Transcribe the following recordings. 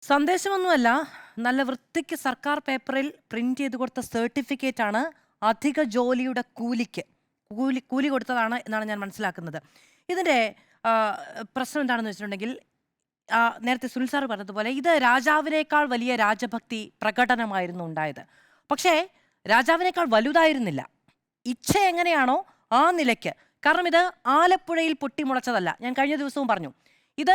സന്ദേശമൊന്നുമല്ല. നല്ല വൃത്തിക്ക് സർക്കാർ പേപ്പറിൽ പ്രിന്റ് ചെയ്ത് കൊടുത്ത സർട്ടിഫിക്കറ്റ് ആണ് അധിക ജോലിയുടെ കൂലിക്ക്. കൂലി കൊടുത്തതാണ് എന്നാണ് ഞാൻ മനസ്സിലാക്കുന്നത്. ഇതിന്റെ ആ, പ്രശ്നം എന്താണെന്ന് വെച്ചിട്ടുണ്ടെങ്കിൽ, നേരത്തെ സുനിൽ സാർ പറഞ്ഞതുപോലെ ഇത് രാജാവിനേക്കാൾ വലിയ രാജഭക്തി പ്രകടനമായിരുന്നു ഉണ്ടായത്. പക്ഷേ രാജാവിനേക്കാൾ വലുതായിരുന്നില്ല. ഇച്ഛ എങ്ങനെയാണോ ആ നിലയ്ക്ക്. കാരണം ഇത് ആലപ്പുഴയിൽ പൊട്ടിമുളച്ചതല്ല. ഞാൻ കഴിഞ്ഞ ദിവസവും പറഞ്ഞു, ഇത്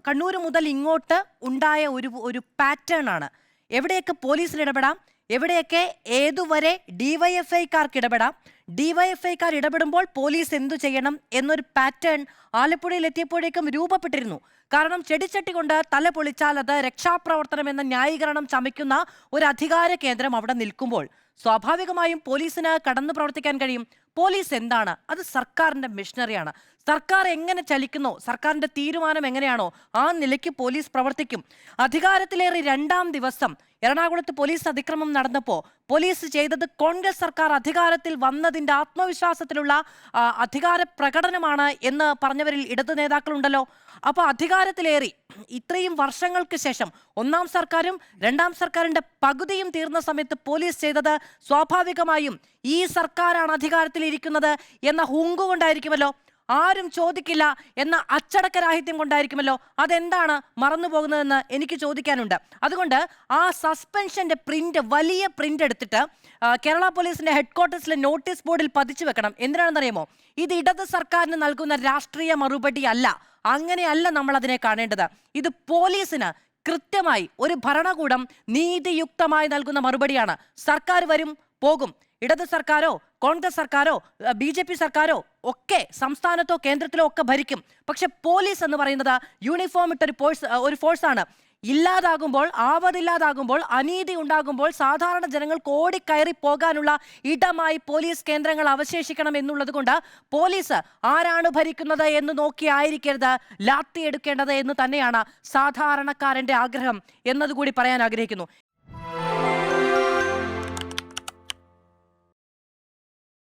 കണ്ണൂർ മുതൽ ഇങ്ങോട്ട് ഉണ്ടായ ഒരു പാറ്റേൺ ആണ്. എവിടെയൊക്കെ പോലീസിന് ഇടപെടാം, എവിടെയൊക്കെ ഏതുവരെ ഡിവൈഎഫ്ഐക്കാർക്ക് ഇടപെടാം, ഡിവൈഎഫ്ഐക്കാർ ഇടപെടുമ്പോൾ പോലീസ് എന്തു ചെയ്യണം എന്നൊരു പാറ്റേൺ ആലപ്പുഴയിൽ എത്തിയപ്പോഴേക്കും രൂപപ്പെട്ടിരുന്നു. കാരണം ചെടിച്ചട്ടി കൊണ്ട് തല പൊളിച്ചാൽ അത് രക്ഷാപ്രവർത്തനം എന്ന ന്യായീകരണം ചമയ്ക്കുന്ന ഒരു അധികാര കേന്ദ്രം അവിടെ നിൽക്കുമ്പോൾ സ്വാഭാവികമായും പോലീസിന് കടന്നു പ്രവർത്തിക്കാൻ കഴിയും. പോലീസ് എന്താണ്? അത് സർക്കാരിന്റെ മിഷനറിയാണ്. സർക്കാർ എങ്ങനെ ചലിക്കുന്നോ, സർക്കാരിന്റെ തീരുമാനം എങ്ങനെയാണോ ആ നിലയ്ക്ക് പോലീസ് പ്രവർത്തിക്കും. അധികാരത്തിലേറി രണ്ടാം ദിവസം എറണാകുളത്ത് പോലീസ് അതിക്രമം നടന്നപ്പോൾ പോലീസ് ചെയ്തത് കോൺഗ്രസ് സർക്കാർ അധികാരത്തിൽ വന്നതിന്റെ ആത്മവിശ്വാസത്തിലുള്ള അധികാര പ്രകടനമാണ് എന്ന് പറഞ്ഞവരിൽ ഇടതു നേതാക്കളുണ്ടല്ലോ. അപ്പൊ അധികാരത്തിലേറി ഇത്രയും വർഷങ്ങൾക്ക് ശേഷം ഒന്നാം സർക്കാരും രണ്ടാം സർക്കാരിന്റെ പകുതിയും തീർന്ന സമയത്ത് പോലീസ് ചെയ്തത് സ്വാഭാവികമായും ഈ സർക്കാരാണ് അധികാരത്തിൽ ഇരിക്കുന്നത് എന്ന ഹുങ്കു കൊണ്ടായിരിക്കുമല്ലോ. ആരും ചോദിക്കില്ല എന്ന അച്ചടക്കരാഹിത്യം കൊണ്ടായിരിക്കുമല്ലോ. അതെന്താണ് മറന്നു പോകുന്നതെന്ന് എനിക്ക് ചോദിക്കാനുണ്ട്. അതുകൊണ്ട് ആ സസ്പെൻഷന്റെ പ്രിന്റ്, വലിയ പ്രിന്റ് എടുത്തിട്ട് കേരള പോലീസിന്റെ ഹെഡ്ക്വാർട്ടേഴ്സിലെ നോട്ടീസ് ബോർഡിൽ പതിച്ചു വെക്കണം. എന്തിനാണെന്നറിയാമോ? ഇത് ഇടത് സർക്കാരിന് നൽകുന്ന രാഷ്ട്രീയ മറുപടി അല്ല. അങ്ങനെയല്ല നമ്മൾ അതിനെ കാണേണ്ടത്. ഇത് പോലീസിന് കൃത്യമായി ഒരു ഭരണകൂടം നീതിയുക്തമായി നൽകുന്ന മറുപടിയാണ്. സർക്കാർ വരും പോകും, ഇടത് സർക്കാരോ കോൺഗ്രസ് സർക്കാരോ BJP സർക്കാരോ ഒക്കെ സംസ്ഥാനത്തോ കേന്ദ്രത്തിലോ ഒക്കെ ഭരിക്കും. പക്ഷെ പോലീസ് എന്ന് പറയുന്നത് യൂണിഫോം ഇട്ട ഒരു ഫോഴ്സാണ്. ഇല്ലാതാകുമ്പോൾ, ആവതില്ലാതാകുമ്പോൾ, അനീതി ഉണ്ടാകുമ്പോൾ സാധാരണ ജനങ്ങൾക്ക് ഓടിക്കയറി പോകാനുള്ള ഇടമായി പോലീസ് കേന്ദ്രങ്ങൾ അവശേഷിക്കണം എന്നുള്ളത് കൊണ്ട് പോലീസ് ആരാണ് ഭരിക്കുന്നത് എന്ന് നോക്കി ആയിരിക്കരുത് ലാത്തി എടുക്കേണ്ടത് എന്ന് തന്നെയാണ് സാധാരണക്കാരന്റെ ആഗ്രഹം എന്നതുകൂടി പറയാൻ ആഗ്രഹിക്കുന്നു.